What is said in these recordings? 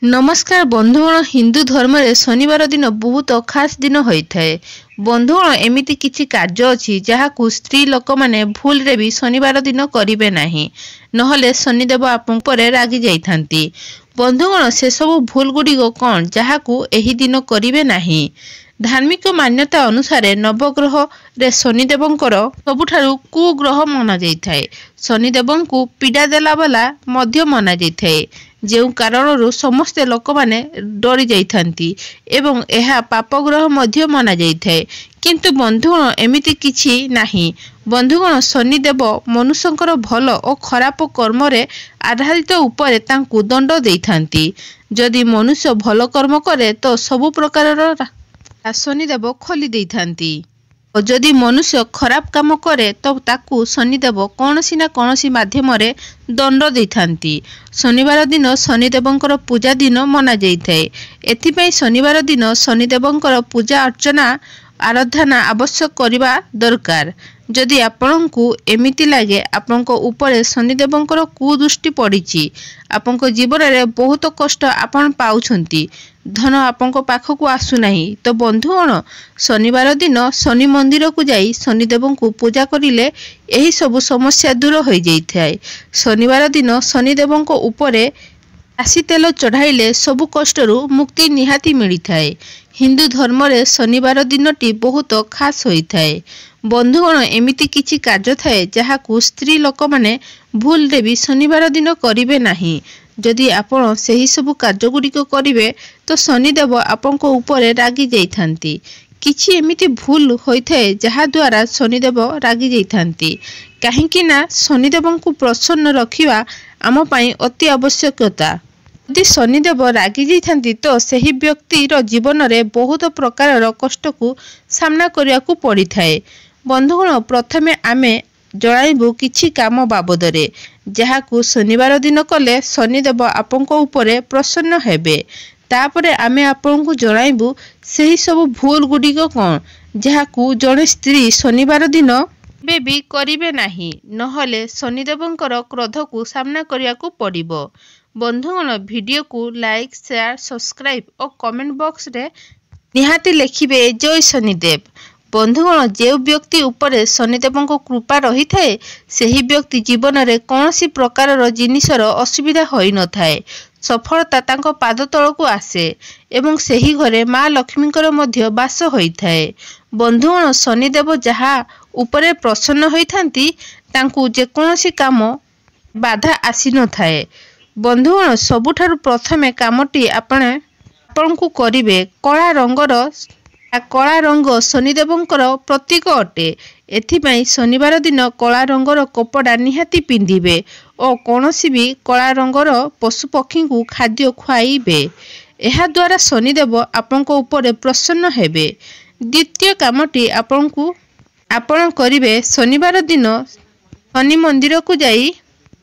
नमस्कार बंधुगण हिंदू धर्म रे शनिवार दिन बहुत खास दिन होता है। बंधुगण एमिति किछि कार्य अछि जहाकू स्त्री लोक माने भूल रे भी शनिवार दिन करिवे नाही, नहले शनिदेव आपन परे रागी जाइथांती। बंधुगण से सब भूल गुडी कौन जहाकू एही दिन करिवे नाही। धार्मिक मान्यता अनुसार नवग्रह रे शनिदेवंकर सबुठारु कुग्रह मना जाइथाए। शनिदेवंकु पीड़ा देला वाला मध्य मना जाइथाए, जेउ कारणरू समस्त लोक माने डरी जाइथांती एवं एहा पापग्रह मध्य मना जाइथाए। किंतु बंधुगण एमिति किछि नाही। बंधुगण शनिदेव मनुष्यंकर भल और खराब कर्म रे आधारित उपरे तांकु दंड देइथांती। जदि मनुष्य भल कर्म करे तो सबु प्रकारर शनिदेव खोली देइथांती, और जदि मनुष्य खराब काम करे तो ताकू शनिदेव कौनसी ना कौनसी माध्यम रे दंड देइथांती। शनिवार दिन शनिदेवंकर पूजा दिन मना जाइथाए। एथिपई शनिवार दिन शनिदेवंकर पूजा अर्चना आराधना आवश्यक करवा दरकार। जदि आपनकु एमिति लागे आपनको ऊपर शनिदेवंकर कुदृष्टि पड़िछि, आपनको जीवन रे बहुत कष्ट आपन पाउछंती, धन आपनको पाखकु आसु नाही, तो बंधुगण शनिवार दिन शनि मंदिर को जाई शनिदेवंकु पूजा करिले एही सब समस्या दूर हो जाइथाए। शनिवार दिन शनिदेवंको ऊपरे राशि तेल चढ़ाइले सबु कष्टरू मुक्ति निहाती मिलिथाए। हिंदू धर्म रे शनिवार दिनटी बहुत खास होइथाए। बंधुगण एमिति किछि कार्य थाए जहाकू स्त्री लोक माने भूल रे भी शनिवार दिन करिवे नाही। जदि आपण सही सब कार्य गुड़िक करिवे तो शनिदेव आपनको ऊपर रागी जाइथांती। किछि एमिति भूल होइथाए जहा द्वारा शनिदेव रागी जाइथांती, काहेकि ना शनिदेवंकु प्रसन्न रखिवा आम पई अति आवश्यकता। यदि शनिदेव रागी जाइथांती तो सही व्यक्तिर जीवन रे बहुत प्रकार कष्ट को सामना करिया को पड़ी थाए। बंधुगण प्रथमे आमे जणाइबु किछि काम बाबदरे जहाकू शनिवार दिन कले शनिदेव आपनको ऊपरे प्रसन्न हेबे। तापरे आमे आपनकु जणाइबु सही सब भूल गुडिक कौन जहाकू जणे स्त्री शनिवार दिन भी करिवे नाही, नहले शनिदेवंकर क्रोध को सामना करिया को पड़िबो। बंधुगण वीडियो को लाइक शेयर सब्सक्राइब और कमेंट बॉक्स रे निहाती लिखिबे जय शनिदेव। बंधुगण जो व्यक्ति उपरे शनिदेव कृपा रही थाए सही व्यक्ति जीवन में कौन सी प्रकार जिनिसर असुविधा होई न थाए। सफलता तांको पाद तल को आसे एवं सही घरे माँ लक्ष्मींकर मध्य वास होई थाए। बंधुगण शनिदेव जहा उपरे प्रसन्न होइथांती तांकु जेकोसी काम बाधा आसी न थाए। बंधुगण सबुठारु प्रथमे कामटी आपणकु करिवे कला रंग शनिदेवंकर प्रतीक अटे। एथिपाई शनिवार दिन कला रंगर कपड़ा निहाती पिंधिबे और कौनसी भी कला रंगर पशु पक्षी को खाद्य खुआइबे। एहा द्वारा शनिदेव आपनको ऊपर प्रसन्न हेबे। द्वितीय कामटी आपण करिवे शनिवार दिन शनि मंदिर को जाई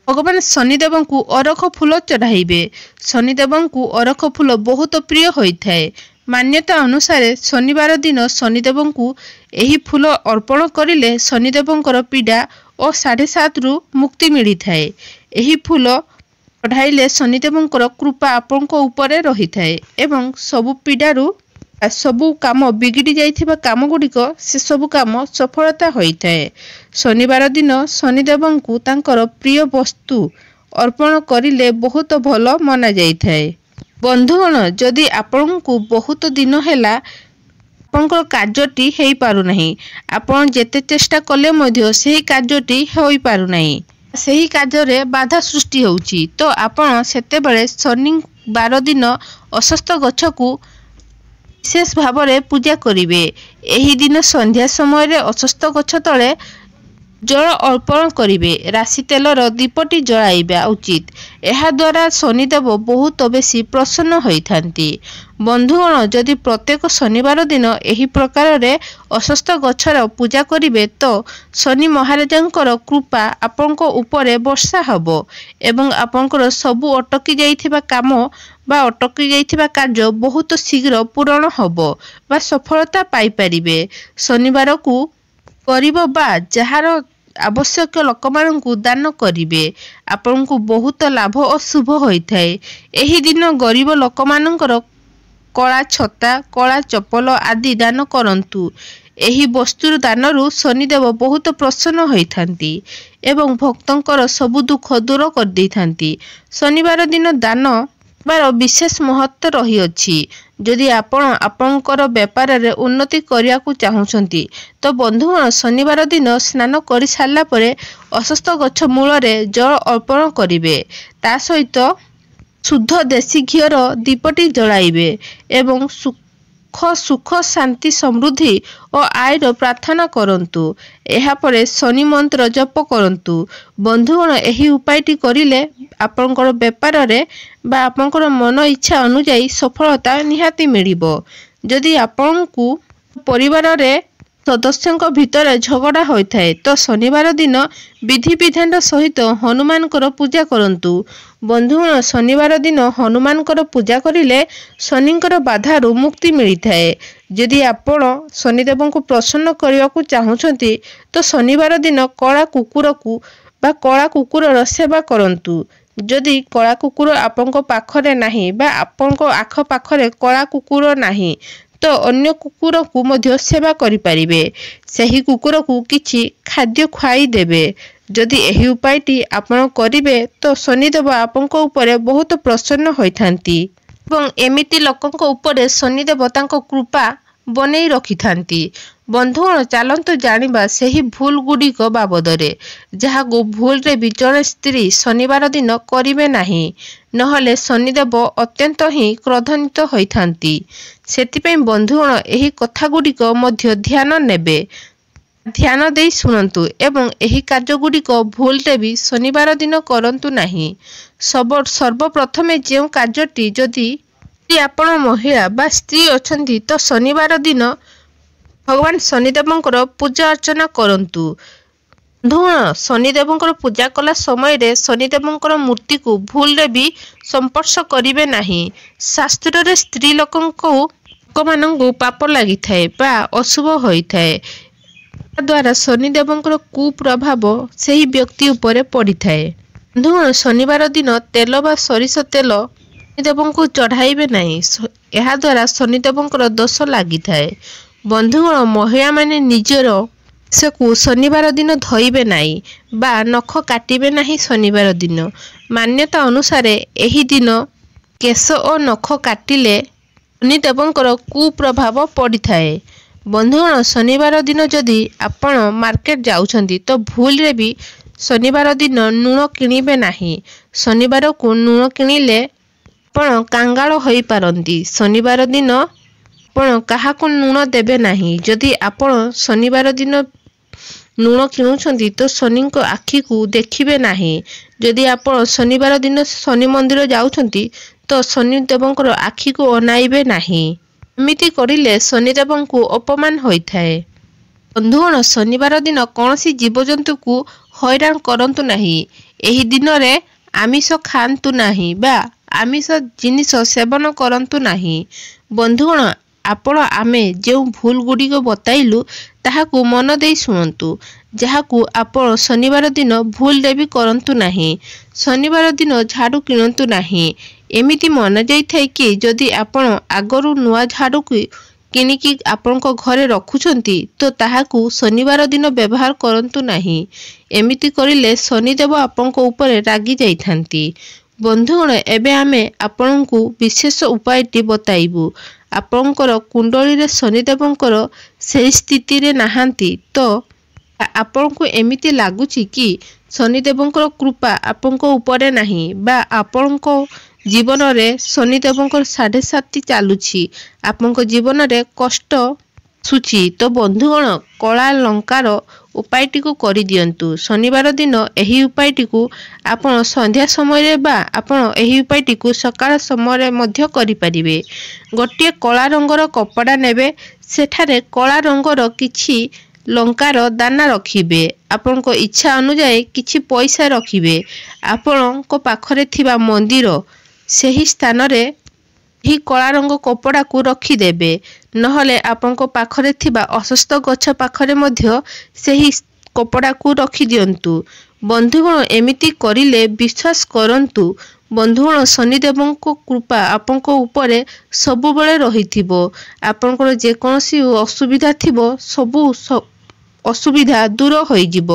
भगवान शनिदेव को अरख फूल चढ़ाइबे। शनिदेव को अरख फूल बहुत प्रिय होइथाए। मान्यता अनुसार शनिवार दिन शनिदेव को एही फूल अर्पण करिले शनिदेवंकर पीड़ा और 7.5 रु मुक्ति मिली थाए। एही फूल चढ़ाइले शनिदेवंकर कृपा आपनको ऊपर रही थाए एवं सबु पीड़ारू सबु काम बिगिड़ी जाइथिबा काम गुड़िक से सबु काम सफलता होइथाए। शनिवार दिन शनिदेवंकु तांकर प्रिय वस्तु अर्पण करिले बहुत भल मना जाइथाए। बंधुगण जदि आपनकु बहुत दिन हैला आपनकर कार्यटी हेई पारु नहीं, आपन जेते चेष्टा कले मध्य सेही कार्यटी होई पारु नहीं, सेही कार्य रे बाधा सृष्टि होउची, तो आपन सेते बेले शनिवार दिन अश्वत्थ गछ को विशेष भाव में पूजा करिवे। एही दिन संध्या समय रे अश्वत्थ गछ तले जल अर्पण करिवे। राशि तेलर दीपटी जलाइबा उचित। एहा द्वारा शनिदेव बहुत बेसी प्रसन्न होइथांती। बंधुगण जदि प्रत्येक शनिवार दिन एही प्रकार रे अश्वत्थ गछर पूजा करिवे तो शनि महाराजंकर कृपा आपनको ऊपर वर्षा हबो एवं आपनकर सबु अटकी जाइथिबा काम बा अटकी जाइथिबा कार्य बहुत शीघ्र पूर्ण हबो बा सफलता पाई परिबे। शनिवार को करिबो बा जहार आवश्यक लोक मानकु दान करिवे आपनकु बहुत लाभ और शुभ होइथाए। एही दिन गरीब लोक मानकर कला छता कला चपल आदि दान करंतु। एही वस्तुर दानरु शनिदेव बहुत प्रसन्न होइथांती एवं भक्तंकर सबु दुख दूर कर देइथांती। शनिवार दिन दान बार विशेष महत्व रही अछि। जदि आपण आपणकर व्यापार रे उन्नति करिया को चाहुछंती तो बंधुगण शनिवार दिन स्नान करि सारला परे अशस्त गछ मूल रे जल अर्पण करिवे। ता सहित शुद्ध देशी घीर दीपटी जलाइबे एवं सुख शांति समृद्धि और आयर प्रार्थना करंतु। एहा परे शनि मंत्र जप करंतु। बंधुगण एही उपायटी करिले आपनकर व्यापार रे बा आपनकर मन इच्छा अनुसार सफलता निहाती मिलिबो। जदि आपनकु परिवार रे सदस्यंक भितर झगड़ा होइथाए तो शनिवार दिन विधि विधान सहित हनुमानकर पूजा करंतु। बंधुगण शनिवार दिन हनुमानकर पूजा करिले शनिंकर बाधारु मुक्ति मिलिथाए। जदि आपण शनिदेव को प्रसन्न करने को चाहूँगी तो शनिवार दिन कला कुकुर को बा कला कुकुर सेवा करंतु। जदि कला कुकुर आपंक पाखरे नाही बा आपंक आख पाखरे कला कुकुर नाही तो अन्य कुकुर को मध्य सेवा करि परिबे। सही कुकुर को किछि खाद्य खुआई देबे। जदि एही उपायटी आपण करिवे तो शनिदेव आपंक ऊपर बहुत प्रसन्न होइथांती एवं एमिति लोकंक ऊपर शनिदेव तांको कृपा बनेई रखिथांती। बंधुगण चलतु जानिबा सही भूल गुड़िक बाबदरे जहाँ भूल रे भी जड़े स्त्री शनिवार दिन करिवे नाही नहले शनिदेव अत्यंत ही क्रोधान्वित होइथांती। सेतिपई बंधुगण एही कथा गुड़िक मध्य ध्यान नेबे। ध्यान देई सुनंतु एवं एही कार्य गुड़िक भूल रे भी शनिवार दिन करंतु नाही। सर्वप्रथमे जेउ कार्यटी जदि आपण महिला बा स्त्री अछंती तो शनिवार दिन भगवान शनिदेवंकर पूजा अर्चना करंतु। बंधुगण शनिदेवंकर पूजा कला समय रे शनिदेवंकर मूर्ति को भूल रे भी संपर्श करिवे नाही। शास्त्र रे स्त्री लोकमानंकु पाप लागि थाए बा अशुभ होई थाए। द्वारा शनिदेवंकर कुप्रभाव सही व्यक्ति ऊपर पड़ी थाए। बंधुगण शनिवार दिन तेल बा सरिष तेल शनिदेवंकु चढ़ाइबे नाही। एहा द्वारा शनिदेवंकर दोष लागि थाए। बंधुगण महिला माने निजर केशकु शनिवार दिन धोइबे नाही बा नख काटिबे नाही। शनिवार दिन मान्यता अनुसार एही दिन केश और नख काटिले शनिदेवंकर कुप्रभाव पड़ी थाए। बंधुगण शनिवार दिन जदि आपण मार्केट जाउछंती तो भूल रे भी शनिवार दिन लूण किनिबे नाही। शनिवार को लूण किनिले आपण कांगाल होई पारंती। शनिवार दिन आपण काहाको लूण देबे नाही। जदि आपण शनिवार दिन लूण किणुछंती तो शनि को आखि को देखिबे नाही। जदि आपण शनिवार दिन शनि मंदिर जाउछंती तो शनिदेवंकर आखि को अनाइबे नाही। एमिति करिले शनिदेवं को अपमान होइथाए। बंधुगण शनिवार दिन कौनसी जीवजंतु को हैरान करंतु नाही। एही दिन रे आमिष खांतु नाही बा आमिष जिनिष सेवन करंतु नाही। बंधुगण आपण आमे जो भूल गुड़िक बताइलु ताहाकु मन देई सुनंतु जहाकु आपण शनिवार दिन भूल रे भी करंतु नाही। शनिवार दिन झाड़ू किणंतु नाही। एमिति मन जाई थाए कि जदि आपण आगरु नुआ झाड़ू किनिकी आपणक घरे रखुछंती तो ताहाकु शनिवार दिन व्यवहार करंतु नाही। एमिति करिले शनिदेव आपणक ऊपर रागी जाइथांती। बंधुगण एबे आमे आपणकु विशेष उपायटी बताइबु। आपणकर कुंडली रे शनिदेवंकर सही स्थिति रे नाहांती तो आपणकु एमिति लागुची कि शनिदेवंकर कृपा आपणक ऊपर नाही बा आपणक जीवन रे शनिदेवंकर 7.5 चालुची आपणक जीवन रे कष्ट सुची तो बंधुगण कला लंकार उपायटी को करि दियंतु। शनिवार दिन एही उपायटी को आपण संध्या समय रे बा आपण एही उपायटी को सकाळ समय रे मध्य करि परिबे। गोटे कला रंगर कपड़ा नेबे सेठारे कला रंगर किछि लंकार दाना रखिबे। आपणक इच्छा अनुसार किछि पैसा रखिबे। आपणक पाखरे थिबा मंदिर सही स्थान रे ही कला रंग कपड़ा को रखिदेबे। नहले आपंक पाखरे थिबा असुस्थ गछ पाखरे मध्य सही କପଡ଼ାକୁ ରଖିଦିଅନ୍ତୁ। ବନ୍ଧୁଗଣ ଏମିତି କରିଲେ ବିଶ୍ୱାସ କରନ୍ତୁ ବନ୍ଧୁଗଣ ଶନିଦେବଙ୍କ କୃପା ଆପଣଙ୍କ ଉପରେ ସବୁବେଳେ ରହିଥିବ। ଆପଣଙ୍କର ଯେକୌଣସି ଅସୁବିଧା ଥିବ ସବୁ ଅସୁବିଧା ଦୂର ହୋଇଯିବ।